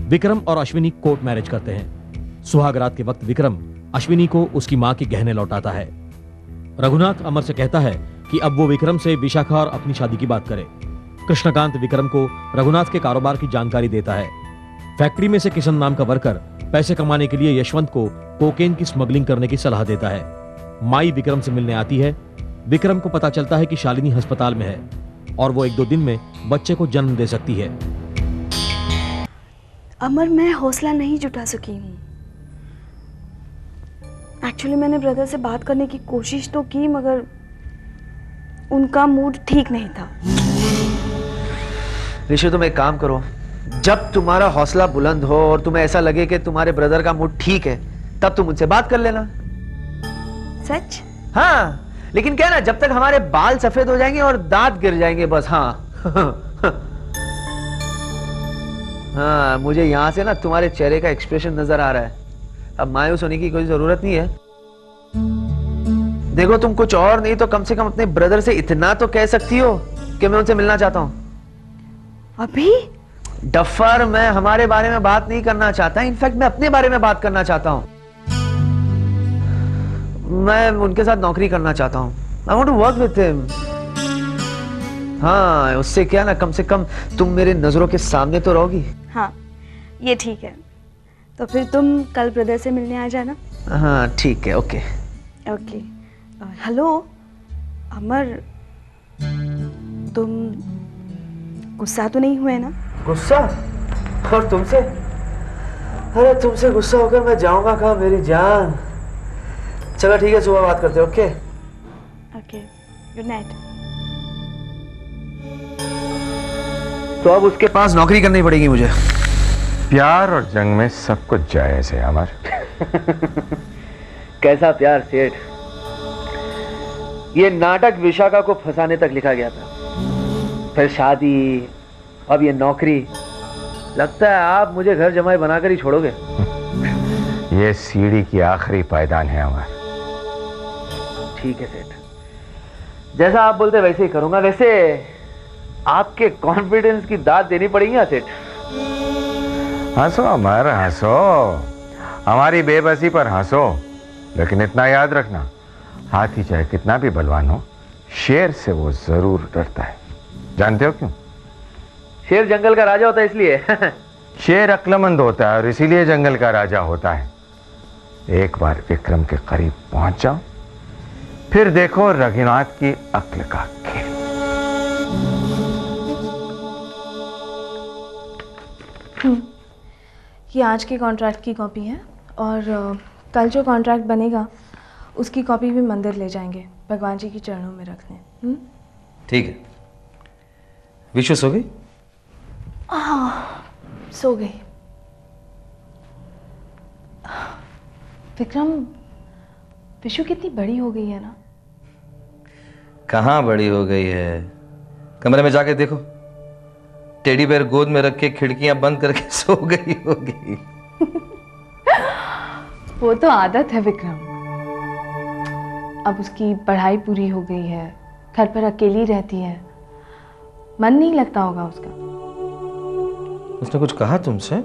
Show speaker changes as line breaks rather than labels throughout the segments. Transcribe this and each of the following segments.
विक्रम और Ashwini court marriage करते हैं। सुहागरात के वक्त विक्रम अश्विनी को उसकी मां के गहने लौटाता है। रघुनाथ अमर से कहता है कि अब वो विक्रम से विशाखा और अपनी शादी की बात करे। कृष्णकांत विक्रम को रघुनाथ के कारोबार की जानकारी देता है। फैक्ट्री में से किशन नाम का वर्कर पैसे कमाने के लिए यशवंत को कोकेन की स्मगलिंग करने की सलाह देता है। माई विक्रम से मिलने आती है। विक्रम को पता चलता है कि शालिनी अस्पताल में है और वो 1-2 दिन में बच्चे को जन्म दे सकती है।
अमर, मैं हौसला नहीं जुटा सकी हूँ। एक्चुअली मैंने ब्रदर से बात करने की कोशिश तो की, मगर उनका मूड ठीक नहीं था।
ऋषि, तुम एक काम करो, जब तुम्हारा हौसला बुलंद हो और तुम्हें ऐसा लगे कि तुम्हारे ब्रदर का मूड ठीक है, तब तुम उनसे बात कर लेना।
सच?
हाँ, लेकिन क्या ना, जब तक हमारे बाल सफेद हो जाएंगे और दांत गिर जाएंगे, बस। हाँ हाँ, मुझे यहां से ना तुम्हारे चेहरे का एक्सप्रेशन नजर आ रहा है। अब मायूस होने की कोई जरूरत नहीं है। देखो, तुम कुछ और नहीं तो कम से कम अपने ब्रदर से इतना तो कह सकती हो कि मैं उनसे मिलना चाहता हूं।
अभी?
डफर, मैं हमारे बारे में बात नहीं करना चाहता, इनफैक्ट मैं अपने बारे में बात करना चाहता हूं। मैं उनके साथ नौकरी करना चाहता हूं। I want to work with him. हाँ, उससे क्या ना, कम से कम तुम मेरे नजरों के सामने तो रहोगी।
हाँ, ये ठीक है। तो फिर तुम कल ब्रदर से मिलने आ जाना।
हाँ ठीक है, ओके।
ओके। हेलो अमर, तुम गुस्सा तो नहीं हुए ना?
गुस्सा? और तुमसे? अरे तुमसे गुस्सा होकर मैं जाऊंगा कहाँ मेरी जान। चलो ठीक है, सुबह बात करते हैं। Okay
okay, good night.
तो अब उसके पास नौकरी करनी पड़ेगी मुझे।
प्यार और जंग में सब कुछ जायज है अमर।
कैसा प्यार सेठ? ये नाटक विशाखा को फंसाने तक लिखा गया था, फिर शादी, अब ये नौकरी। लगता है आप मुझे घर जमाई बनाकर ही छोड़ोगे।
ये सीढ़ी की आखिरी पायदान है अमर।
ठीक है सेठ, जैसा आप बोलते वैसे ही करूंगा। वैसे आपके कॉन्फिडेंस की दाद देनी पड़ेगी ना सेठ?
हंसो अमर, हंसो। हमारी बेबसी पर हंसो, लेकिन इतना याद रखना, हाथी चाहे कितना भी बलवान हो, शेर से वो जरूर डरता है। जानते हो क्यों?
शेर जंगल का राजा होता है इसलिए।
शेर अक्लमंद होता है और इसीलिए जंगल का राजा होता है। एक बार विक्रम के करीब पहुंच जाओ, फिर देखो रघुनाथ की अक्ल का खेल।
ये आज के कॉन्ट्रैक्ट की कॉपी है और कल जो कॉन्ट्रैक्ट बनेगा उसकी कॉपी भी मंदिर ले जाएंगे भगवान जी की चरणों में रखने।
ठीक है। विश्वास हो गई?
हाँ, सो गई। विक्रम, विशु कितनी बड़ी हो गई है ना?
कहाँ बड़ी हो गई है? कमरे में जाके देखो, टेडी बेयर गोद में रख के खिड़कियां बंद करके सो गई होगी।
वो तो आदत है विक्रम। अब उसकी पढ़ाई पूरी हो गई है, घर पर अकेली रहती है, मन नहीं लगता होगा उसका।
उसने कुछ कहा तुमसे?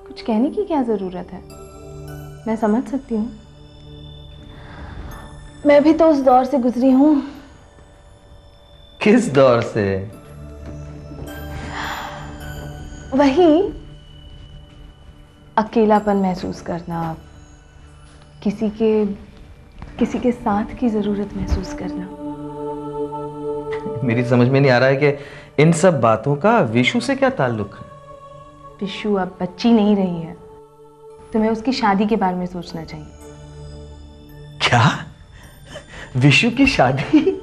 कुछ कहने की क्या जरूरत है, मैं समझ सकती हूँ। मैं भी तो उस दौर से गुजरी हूँ।
किस दौर से?
वही अकेलापन महसूस करना, किसी के साथ की जरूरत महसूस करना।
मेरी समझ में नहीं आ रहा है कि इन सब बातों का विशु से क्या ताल्लुक है?
विशु अब बच्ची नहीं रही है, तुम्हें उसकी शादी के बारे में सोचना चाहिए।
क्या? विशु की शादी?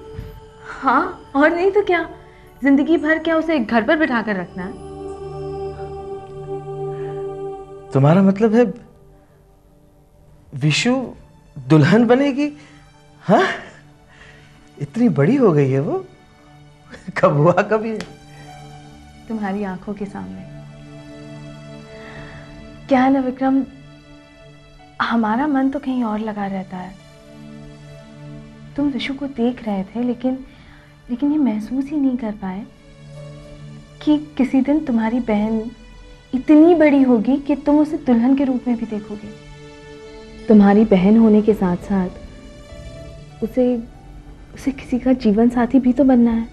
हाँ, और नहीं तो क्या, जिंदगी भर क्या उसे घर पर बिठा कर रखना है?
तुम्हारा मतलब है विशु दुल्हन बनेगी? हाँ, इतनी बड़ी हो गई है वो? कब हुआ, कब ये?
तुम्हारी आंखों के सामने। क्या है ना विक्रम, हमारा मन तो कहीं और लगा रहता है। तुम विशु को देख रहे थे, लेकिन ये महसूस ही नहीं कर पाए कि किसी दिन तुम्हारी बहन इतनी बड़ी होगी कि तुम उसे दुल्हन के रूप में भी देखोगे। तुम्हारी बहन होने के साथ साथ उसे किसी का जीवन साथी भी तो बनना है।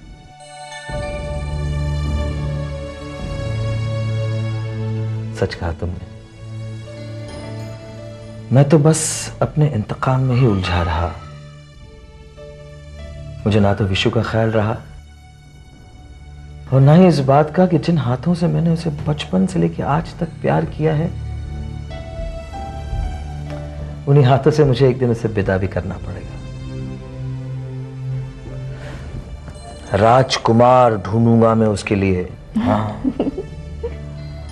सच कहा तुमने। मैं तो बस अपने इंतकाम में ही उलझा रहा। मुझे ना तो विशु का ख्याल रहा और ना ही इस बात का कि जिन हाथों से मैंने उसे बचपन से लेकर आज तक प्यार किया है, उन्हीं हाथों से मुझे एक दिन उसे विदा भी करना पड़ेगा। राजकुमार ढूंढूंगा मैं उसके लिए। हाँ,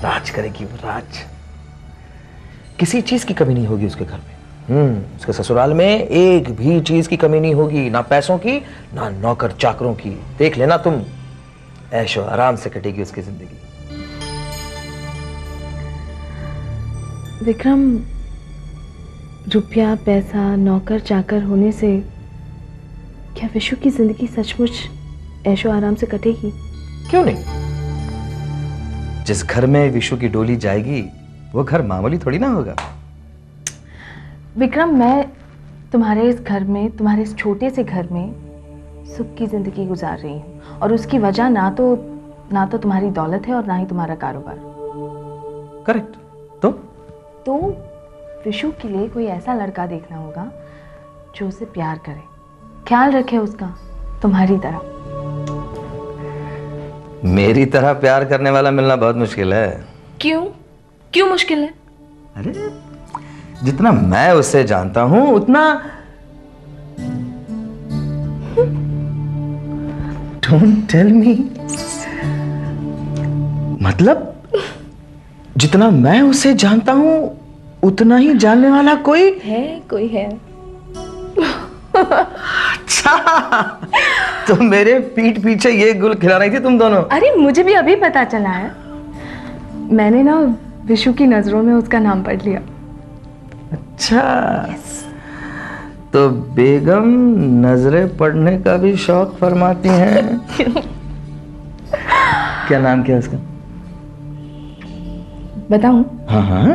राज करेगी वो, राज। किसी चीज की कमी नहीं होगी उसके घर में। उसके ससुराल में एक भी चीज की कमी नहीं होगी, ना पैसों की, ना नौकर चाकरों की। देख लेना तुम, ऐशो आराम से कटेगी उसकी जिंदगी।
विक्रम, रुपया, पैसा, नौकर चाकर होने से क्या विशु की जिंदगी सचमुच ऐशो आराम से कटेगी?
क्यों नहीं? जिस घर में विशु की डोली जाएगी वो घर मामूली थोड़ी ना होगा।
विक्रम, मैं तुम्हारे इस घर में, तुम्हारे इस छोटे से घर में सुख की जिंदगी गुजार रही हूँ और उसकी वजह ना तो तुम्हारी दौलत है और ना ही तुम्हारा कारोबार।
करेक्ट। तो
विशु के लिए कोई ऐसा लड़का देखना होगा जो उसे प्यार करे, ख्याल रखे उसका, तुम्हारी तरह।
मेरी तरह प्यार करने वाला मिलना बहुत मुश्किल है।
क्यों मुश्किल है?
अरे जितना मैं उसे जानता हूं उतना डोंट टेल मी। मतलब जितना मैं उसे जानता हूं उतना ही जानने वाला कोई
है।
अच्छा, तो मेरे पीठ पीछे ये गुल खिला रही थी तुम दोनों?
अरे मुझे भी अभी पता चला है। मैंने ना विशु की नजरों में उसका नाम पढ़ लिया।
अच्छा, तो बेगम नजरें पढ़ने का भी शौक फरमाती हैं। क्या नाम क्या उसका?
बताऊं?
हाँ,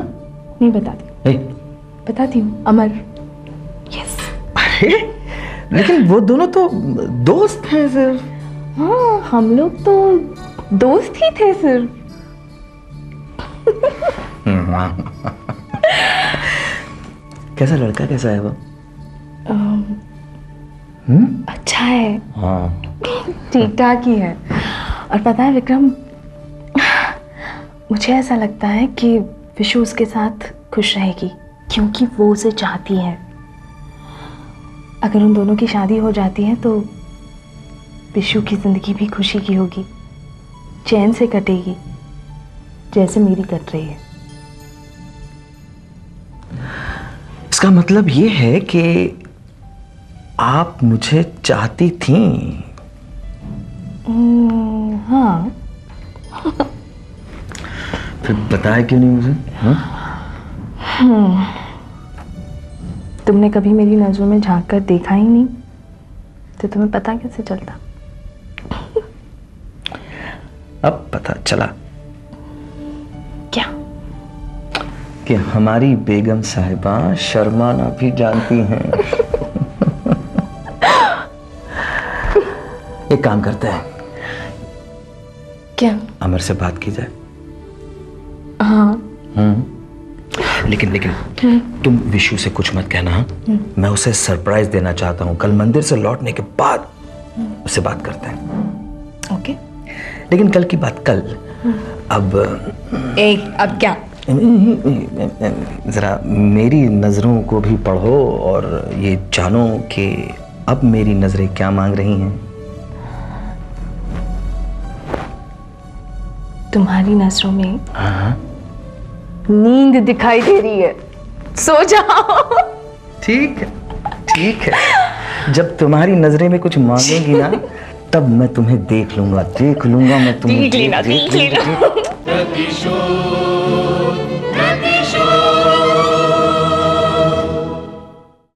नहीं बताती। बताती हूँ, अमर। यस।
अरे लेकिन वो दोनों तो दोस्त हैं सिर्फ।
हाँ, हम लोग तो दोस्त ही थे सिर्फ।
कैसा लड़का, कैसा है वो?
अच्छा है।
हाँ,
ठीक ठाक ही है। और पता है विक्रम, मुझे ऐसा लगता है कि विशु उसके साथ खुश रहेगी क्योंकि वो उसे चाहती है। अगर उन दोनों की शादी हो जाती है तो विशु की जिंदगी भी खुशी की होगी, चैन से कटेगी, जैसे मेरी कट रही है।
इसका मतलब ये है कि आप मुझे चाहती थीं?
हाँ।
फिर बताया क्यों नहीं मुझे?
तुमने कभी मेरी नजरों में झांक कर देखा ही नहीं, तो तुम्हें पता कैसे चलता?
अब पता चला
क्या?
कि हमारी बेगम साहिबा शर्माना भी जानती हैं। एक काम करते हैं,
क्या?
अमर से बात की जाए।
हाँ।
लेकिन तुम विशु से कुछ मत कहना। मैं उसे सरप्राइज देना चाहता हूँ। कल मंदिर से लौटने के बाद उससे बात करते हैं।
ओके।
लेकिन कल की बात कल। अब
क्या?
जरा मेरी नजरों को भी पढ़ो और ये जानो कि अब मेरी नजरें क्या मांग रही हैं।
तुम्हारी नजरों में
हाँ,
नींद दिखाई दे रही है, सो जाओ।
ठीक है। जब तुम्हारी नजरें में कुछ मांगेगी ना, तब मैं तुम्हें देख लूंगा मैं तुम्हें।
देख लेना।